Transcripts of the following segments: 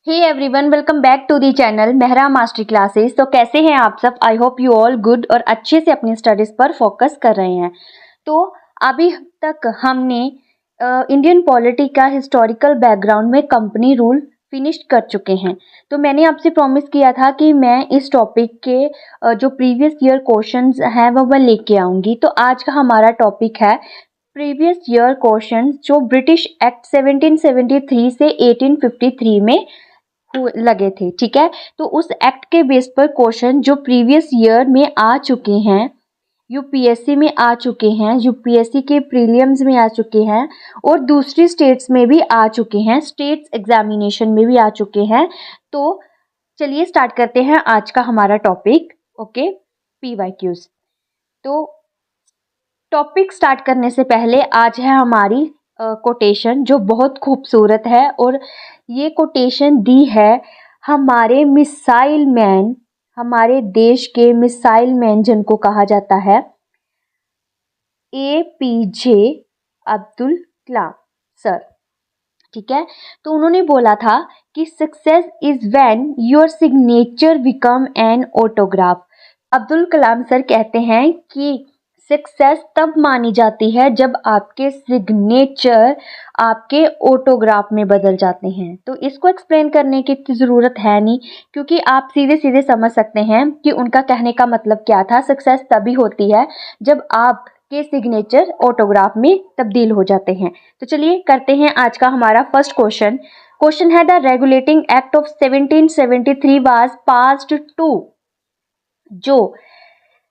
Hey everyone, welcome back to the channel Mehra master classes. तो कैसे हैं आप सब? I hope you all good और अच्छे से अपनी स्टडीज़ पर फोकस कर रहे हैं। तो अभी तक हमने इंडियन पॉलिटी का हिस्टोरिकल बैकग्राउंड में कंपनी रूल फिनिश कर चुके हैं। तो मैंने आपसे प्रॉमिस किया था कि मैं इस टॉपिक के जो प्रीवियस ईयर क्वेश्चंस हैं वो मैं लेके आऊँगी। तो आज का हमारा टॉपिक है प्रीवियस ईयर क्वेश्चंस जो ब्रिटिश एक्ट 1773 से 1853 में लगे थे। ठीक है, तो उस एक्ट के बेस पर क्वेश्चन जो प्रीवियस ईयर में आ चुके हैं, यूपीएससी में आ चुके हैं, यूपीएससी के प्रीलिम्स में आ चुके हैं और दूसरी स्टेट्स में भी आ चुके हैं, स्टेट्स एग्जामिनेशन में भी आ चुके हैं। तो चलिए स्टार्ट करते हैं आज का हमारा टॉपिक। Okay, PYQs. तो टॉपिक स्टार्ट करने से पहले आज है हमारी कोटेशन जो बहुत खूबसूरत है और ये कोटेशन दी है हमारे मिसाइल मैन, हमारे देश के मिसाइल मैन जिनको कहा जाता है APJ अब्दुल कलाम सर। ठीक है, तो उन्होंने बोला था कि success is when your signature become an autograph. Abdul Kalam sir कहते हैं कि सक्सेस तब मानी जाती है जब आपके सिग्नेचर आपके ऑटोग्राफ में बदल जाते हैं। तो इसको एक्सप्लेन करने की ज़रूरत है नहीं, क्योंकि आप सीधे सीधे समझ सकते हैं कि उनका कहने का मतलब क्या था। सक्सेस तभी होती है जब आपके सिग्नेचर ऑटोग्राफ में तब्दील हो जाते हैं। तो चलिए करते हैं आज का हमारा फर्स्ट क्वेश्चन। क्वेश्चन है the regulating act of 1773 was passed to. जो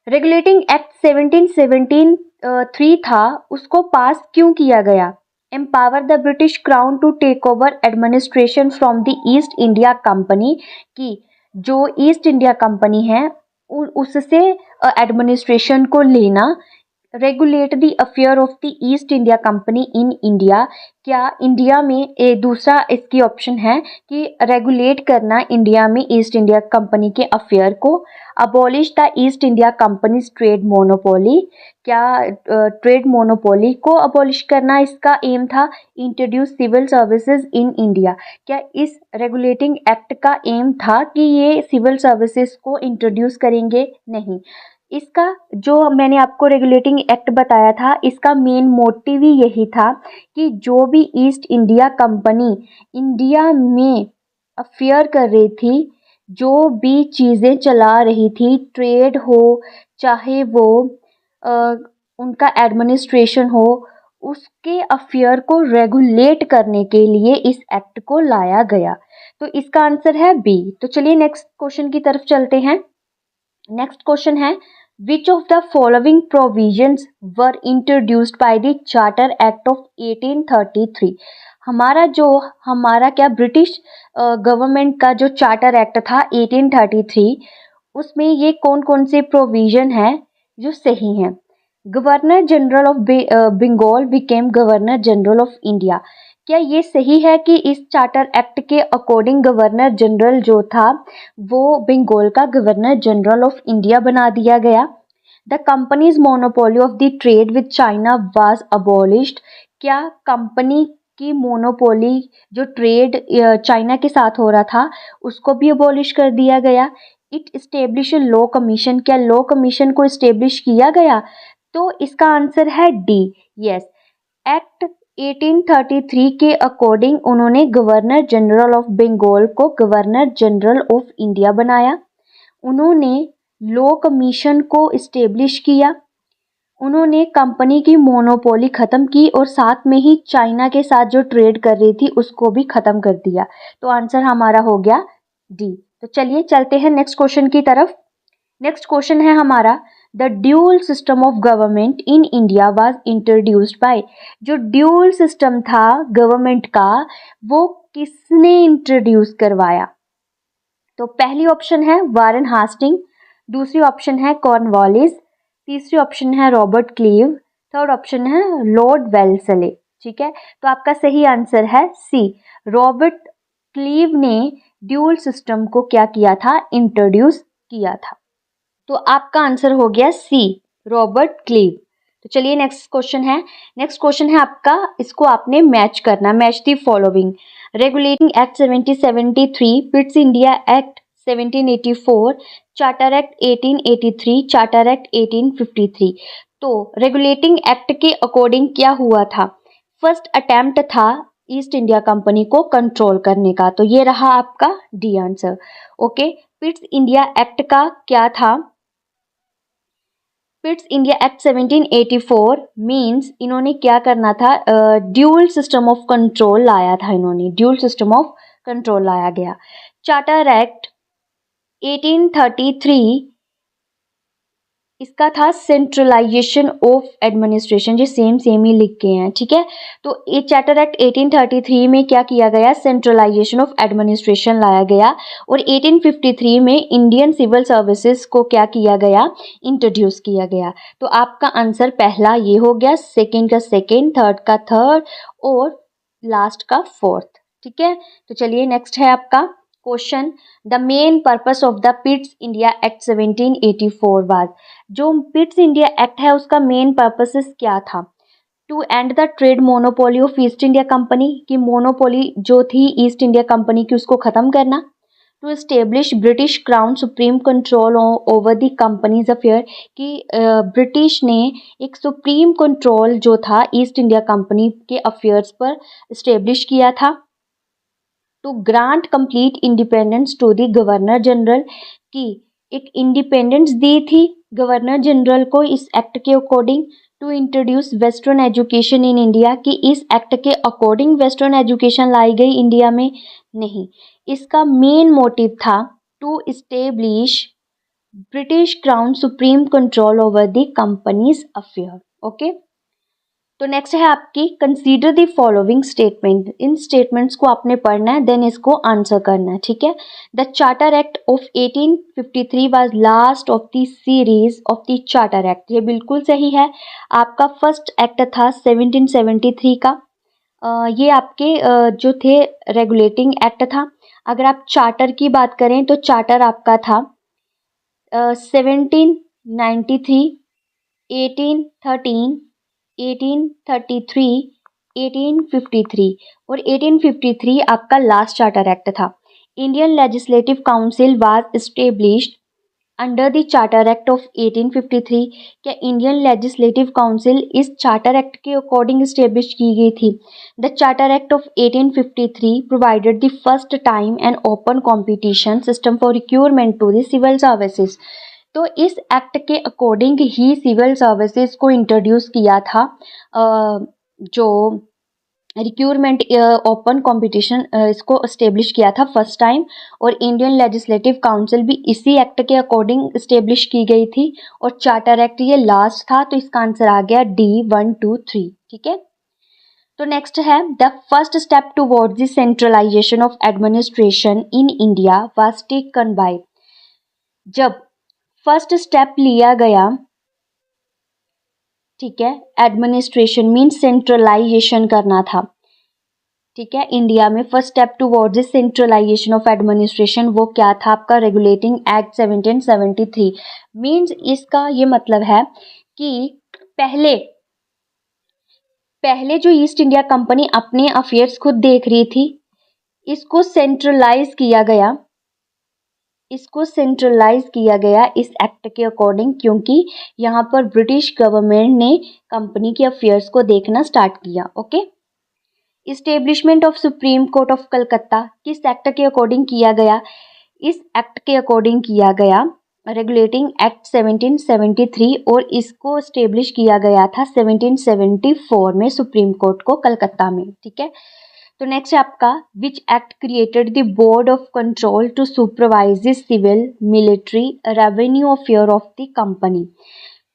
रेगुलेटिंग एक्ट 1773 था उसको पास क्यों किया गया? Empower the British crown to take over administration from the East India company, की जो ईस्ट इंडिया कंपनी है उससे एडमिनिस्ट्रेशन को लेना। Regulate the affair of the East India company in India, क्या इंडिया में दूसरा इसकी ऑप्शन है कि रेगुलेट करना इंडिया में ईस्ट इंडिया कंपनी के अफेयर को। Abolish the East India company's trade monopoly, क्या ट्रेड मोनोपोली को अबॉलिश करना इसका एम था। Introduce civil services in India, क्या इस रेगुलेटिंग एक्ट का एम था कि ये सिविल सर्विसेज को इंट्रोड्यूस करेंगे? नहीं, इसका जो मैंने आपको रेगुलेटिंग एक्ट बताया था इसका मेन मोटिव ही यही था कि जो भी ईस्ट इंडिया कंपनी इंडिया में अफेयर कर रही थी, जो भी चीज़ें चला रही थी, ट्रेड हो चाहे वो उनका एडमिनिस्ट्रेशन हो, उसके अफेयर को रेगुलेट करने के लिए इस एक्ट को लाया गया। तो इसका आंसर है बी। तो चलिए नेक्स्ट क्वेश्चन की तरफ चलते हैं। नेक्स्ट क्वेश्चन है which of the following provisions were introduced by the charter act of 1833। हमारा क्या ब्रिटिश गवर्नमेंट का जो चार्टर एक्ट था 1833, उसमें ये कौन कौन से प्रोविजन है जो सही हैं? Governor general of Bengal became governor general of India, क्या ये सही है कि इस चार्टर एक्ट के अकॉर्डिंग गवर्नर जनरल जो था वो बंगाल का गवर्नर जनरल ऑफ इंडिया बना दिया गया। The companies monopoly of the trade with China was abolished, क्या कंपनी की मोनोपोली जो ट्रेड चाइना के साथ हो रहा था उसको भी अबॉलिश कर दिया गया। इट इस्टेब्लिश लॉ कमीशन, क्या लॉ कमीशन को इस्टेब्लिश किया गया? तो इसका आंसर है डी, यस। एक्ट 1833 के अकॉर्डिंग उन्होंने गवर्नर जनरल ऑफ बंगाल को गवर्नर जनरल ऑफ इंडिया बनाया। उन्होंने लॉ कमीशन को इस्टेब्लिश किया। उन्होंने कंपनी की मोनोपोली ख़त्म की और साथ में ही चाइना के साथ जो ट्रेड कर रही थी उसको भी ख़त्म कर दिया। तो आंसर हमारा हो गया डी। तो चलिए चलते हैं नेक्स्ट क्वेश्चन की तरफ। नेक्स्ट क्वेश्चन है हमारा the dual system of government in India was introduced bye. जो ड्यूअल सिस्टम था गवर्नमेंट का वो किसने इंट्रोड्यूस करवाया? तो पहली ऑप्शन है वारेन हास्टिंग, दूसरी ऑप्शन है कॉर्नवालिस, तीसरी ऑप्शन है रॉबर्ट क्लीव, थर्ड ऑप्शन है लॉर्ड वेल्सले। ठीक है, तो आपका सही आंसर है सी, रॉबर्ट क्लीव ने ड्यूअल सिस्टम को क्या किया था? इंट्रोड्यूस किया था। तो आपका आंसर हो गया सी, रॉबर्ट क्लीव। तो चलिए नेक्स्ट क्वेश्चन है आपका, इसको आपने मैच करना, match the following. Regulating act 1773, Pitt's India act 1784, charter act 1883, charter act 1853। तो रेगुलेटिंग एक्ट के अकॉर्डिंग क्या हुआ था? फर्स्ट अटेम्प्ट था ईस्ट इंडिया कंपनी को कंट्रोल करने का, तो ये रहा आपका D answer. Okay, Pitt's India act का क्या था? पिट्स इंडिया एक्ट 1784 मीन्स इन्होंने क्या करना था, ड्यूल सिस्टम ऑफ कंट्रोल लाया था, इन्होंने ड्यूल सिस्टम ऑफ कंट्रोल लाया गया। चार्टर एक्ट 1833 इसका था सेंट्रलाइजेशन ऑफ एडमिनिस्ट्रेशन, जो सेम ही लिख के हैं, ठीक है। तो ये चार्टर एक्ट 1833 में क्या किया गया, सेंट्रलाइजेशन ऑफ एडमिनिस्ट्रेशन लाया गया। और 1853 में इंडियन सिविल सर्विसेज को क्या किया गया, इंट्रोड्यूस किया गया। तो आपका आंसर पहला ये हो गया, सेकंड का सेकंड, थर्ड का थर्ड और लास्ट का फोर्थ, ठीक है। तो चलिए नेक्स्ट है आपका question, the main purpose of the Pitt's India act 1784 was. जो पिट्स इंडिया एक्ट है उसका मेन पर्पस क्या था? To end the trade monopoly of East India company, की मोनोपोली जो थी ईस्ट इंडिया कंपनी की उसको ख़त्म करना। To establish British crown supreme control over the company's affair, कि ब्रिटिश ने एक सुप्रीम कंट्रोल जो था ईस्ट इंडिया कंपनी के अफेयर्स पर इस्टेब्लिश किया था। To grant complete independence to the governor general, की एक इंडिपेंडेंस दी थी गवर्नर जनरल को इस एक्ट के according. To introduce western education in India, की इस एक्ट के अकॉर्डिंग वेस्टर्न एजुकेशन लाई गई इंडिया में, नहीं। इसका मेन मोटिव था to establish British crown supreme control over the company's affair. Okay, तो नेक्स्ट है आपकी कंसीडर द फॉलोइंग स्टेटमेंट। इन स्टेटमेंट्स को आपने पढ़ना है, देन इसको आंसर करना है, ठीक है। The charter act of 1853 was last of the series of the charter act, ये बिल्कुल सही है। आपका फर्स्ट एक्ट था 1773 का। ये आपके जो थे रेगुलेटिंग एक्ट था। अगर आप चार्टर की बात करें तो चार्टर आपका था 1793, 1813, 1833, 1853 और 1853 आपका लास्ट चार्टर एक्ट था। Indian legislative council was established under the charter act of 1853। क्या इंडियन लेजिस्लेटिव काउंसिल इस चार्टर एक्ट के अकॉर्डिंग एस्टेब्लिश की गई थी? The charter act of 1853 provided the first time an open competition system for recruitment to the civil services. तो इस act के according ही सिविल सर्विसेज को इंट्रोड्यूस किया था, जो रिक्रूटमेंट ओपन कंपटीशन इसको इस्टेब्लिश किया था फर्स्ट टाइम। और इंडियन लेजिस्लेटिव काउंसिल भी इसी एक्ट के अकॉर्डिंग इस्टेब्लिश की गई थी। और चार्टर एक्ट ये लास्ट था, तो इसका आंसर आ गया डी 1, 2, 3, ठीक है। तो नेक्स्ट है the first step towards the centralization of administration in India was taken by. जब फर्स्ट स्टेप लिया गया, ठीक है, एडमिनिस्ट्रेशन मीन्स सेंट्रलाइजेशन करना था, ठीक है, इंडिया में first step towards centralization of administration, वो क्या था आपका रेगुलेटिंग एक्ट 1773। मीन्स इसका ये मतलब है कि पहले जो ईस्ट इंडिया कंपनी अपने अफेयर्स खुद देख रही थी, इसको सेंट्रलाइज किया गया इस एक्ट के अकॉर्डिंग, क्योंकि यहाँ पर ब्रिटिश गवर्नमेंट ने कंपनी के अफेयर्स को देखना स्टार्ट किया। Okay, establishment of supreme court of Calcutta किस एक्ट के अकॉर्डिंग किया गया? इस एक्ट के अकॉर्डिंग किया गया रेगुलेटिंग एक्ट 1773, और इसको इस्टेब्लिश किया गया था 1774 में सुप्रीम कोर्ट को कलकत्ता में, ठीक है। तो नेक्स्ट है आपका which act created the board of control to supervise the civil military revenue affair of the company.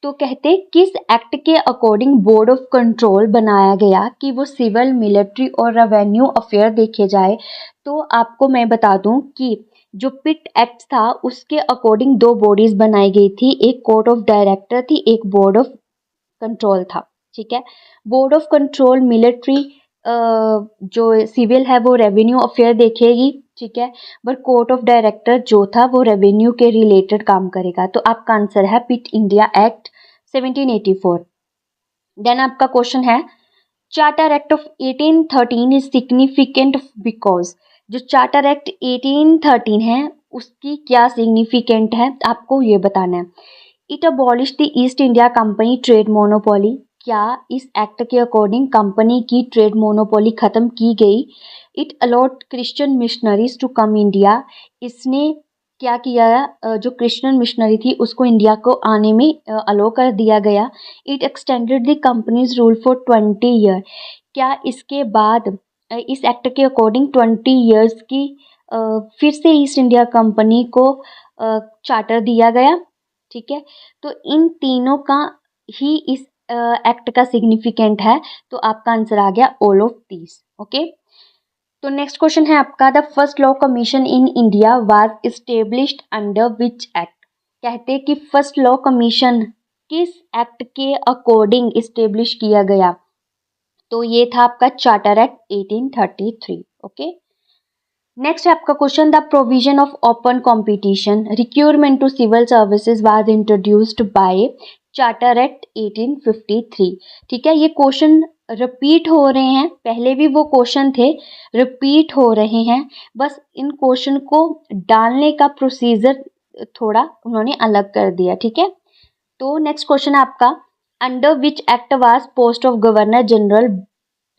तो कहते किस एक्ट के अकॉर्डिंग बोर्ड ऑफ कंट्रोल बनाया गया कि वो सिविल मिलिट्री और रेवेन्यू अफेयर देखे जाए। तो आपको मैं बता दूं कि जो पिट एक्ट था उसके अकॉर्डिंग दो बॉडीज बनाई गई थी, एक कोर्ट ऑफ डायरेक्टर थी, एक बोर्ड ऑफ कंट्रोल था, ठीक है। बोर्ड ऑफ कंट्रोल मिलिट्री जो सिविल है वो रेवेन्यू अफेयर देखेगी, ठीक है, बट कोर्ट ऑफ डायरेक्टर जो था वो रेवेन्यू के रिलेटेड काम करेगा। तो आपका आंसर है पिट इंडिया एक्ट 1784। देन आपका क्वेश्चन है charter act of 1813 is significant because, जो चार्टर एक्ट 1813 है उसकी क्या सिग्निफिकेंट है आपको ये बताना है। It abolish the East India company trade monopoly, क्या इस एक्ट के अकॉर्डिंग कंपनी की ट्रेड मोनोपोली खत्म की गई। It allowed Christian missionaries to come India, इसने क्या किया, जो क्रिश्चियन मिशनरी थी उसको इंडिया को आने में अलो कर दिया गया। It extended the companies rule for 20 year, क्या इसके बाद इस एक्ट के अकॉर्डिंग 20 ईयर्स की फिर से ईस्ट इंडिया कंपनी को चार्टर दिया गया। ठीक है, तो इन तीनों का ही इस एक्ट का सिग्निफिकेंट है, तो आपका आंसर आ गया ऑल ऑफ दीज। ओके, तो नेक्स्ट क्वेश्चन है आपका the first law commission in India was established under which act, कहते हैं कि फर्स्ट लॉ कमीशन किस एक्ट के अकॉर्डिंग एस्टेब्लिश किया गया, तो ये था आपका चार्टर एक्ट 1833। ओके, नेक्स्ट है आपका question the provision of open competition recruitment to civil services was introduced by charter act 1853। ठीक है, ये क्वेश्चन रिपीट हो रहे हैं, पहले भी वो क्वेश्चन थे, रिपीट हो रहे हैं, बस इन क्वेश्चन को डालने का प्रोसीजर थोड़ा उन्होंने अलग कर दिया। ठीक है, तो नेक्स्ट क्वेश्चन है आपका under which act was post of governor general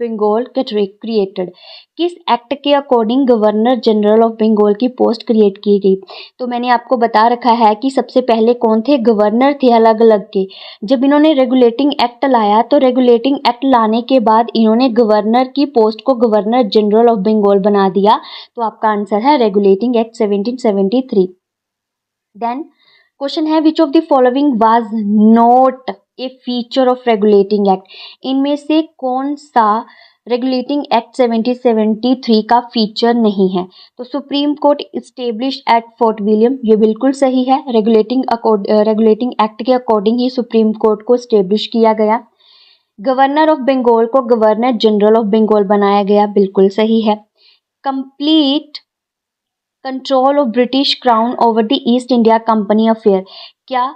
Bengal created, किस एक्ट के according governor general of Bengal की पोस्ट क्रिएट की गई। तो मैंने आपको बता रखा है कि सबसे पहले कौन थे, गवर्नर थे अलग अलग के। जब इन्होंने रेगुलेटिंग एक्ट लाया तो रेगुलेटिंग एक्ट लाने के बाद इन्होंने गवर्नर की पोस्ट को गवर्नर जनरल ऑफ बंगाल बना दिया, तो आपका आंसर है रेगुलेटिंग एक्ट 1773। देन क्वेश्चन है which of the following was not a feature of regulating act, इनमें से कौन सा रेगुलेटिंग एक्ट 1773 का फीचर नहीं है। तो supreme court establish at Fort William, ये बिल्कुल सही है, रेगुलेटिंग एक्ट के अकॉर्डिंग ही सुप्रीम कोर्ट को इस्टेब्लिश किया गया। गवर्नर ऑफ बंगाल को गवर्नर जनरल ऑफ बंगाल बनाया गया, बिल्कुल सही है। Complete control of British crown over the East India company affair, क्या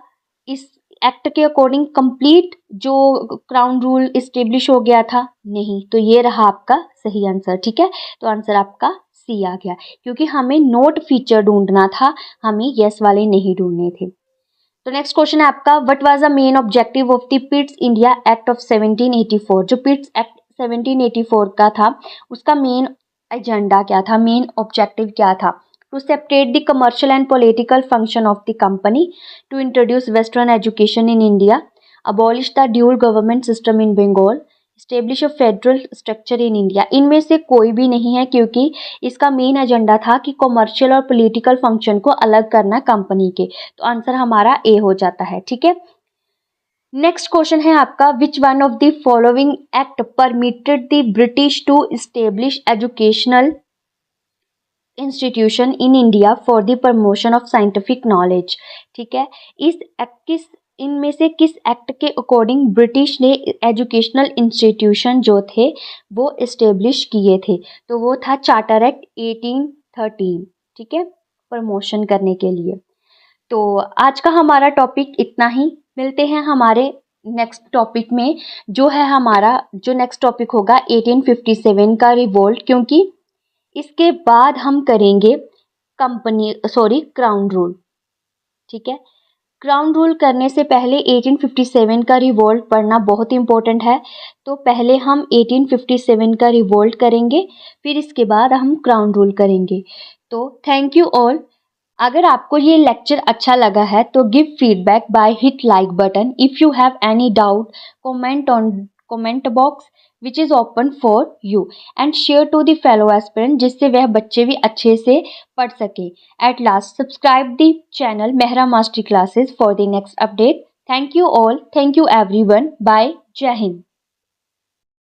इस एक्ट के अकॉर्डिंग कंप्लीट जो क्राउन रूल इस्टेब्लिश हो गया था, नहीं, तो ये रहा आपका सही आंसर। ठीक है, तो आंसर आपका सी आ गया, क्योंकि हमें नोट फीचर ढूंढना था, हमें यस वाले नहीं ढूंढने थे। तो नेक्स्ट क्वेश्चन है आपका what was the main objective of the Pitt's India act of 1784, जो पिट्स एक्ट 1784 का था उसका मेन एजेंडा क्या था, मेन ऑब्जेक्टिव क्या था। To separate the commercial and political function of the company, to introduce Western education in India, abolish the dual government system in Bengal, establish a federal structure in India। इनमें से कोई भी नहीं है, क्योंकि इसका मेन एजेंडा था कि कॉमर्शियल और पॉलिटिकल फंक्शन को अलग करना कंपनी के, तो आंसर हमारा ए हो जाता है। ठीक है, नेक्स्ट क्वेश्चन है आपका which one of the following act permitted the British to establish educational institution in India for the promotion of scientific knowledge. ठीक है, इनमें से किस एक्ट के अकॉर्डिंग ब्रिटिश ने एजुकेशनल इंस्टीट्यूशन जो थे वो इस्टेब्लिश किए थे, तो वो था चार्टर एक्ट 1813। ठीक है, प्रमोशन करने के लिए। तो आज का हमारा टॉपिक इतना ही, मिलते हैं हमारे नेक्स्ट टॉपिक में, जो है हमारा जो नेक्स्ट टॉपिक होगा 1857 का रिवोल्ट, क्योंकि इसके बाद हम करेंगे क्राउन रूल। ठीक है, क्राउन रूल करने से पहले 1857 का रिवोल्ट पढ़ना बहुत इंपॉर्टेंट है, तो पहले हम 1857 का रिवोल्ट करेंगे, फिर इसके बाद हम क्राउन रूल करेंगे। तो थैंक यू ऑल। अगर आपको ये लेक्चर अच्छा लगा है तो give feedback by hit like button. If you have any doubt comment on comment box which is open for you, and share to the fellow aspirant, जिससे वह बच्चे भी अच्छे से पढ़ सके। At last subscribe the channel Mehra master classes for the next update. Thank you all, thank you everyone, bye, जय हिंद।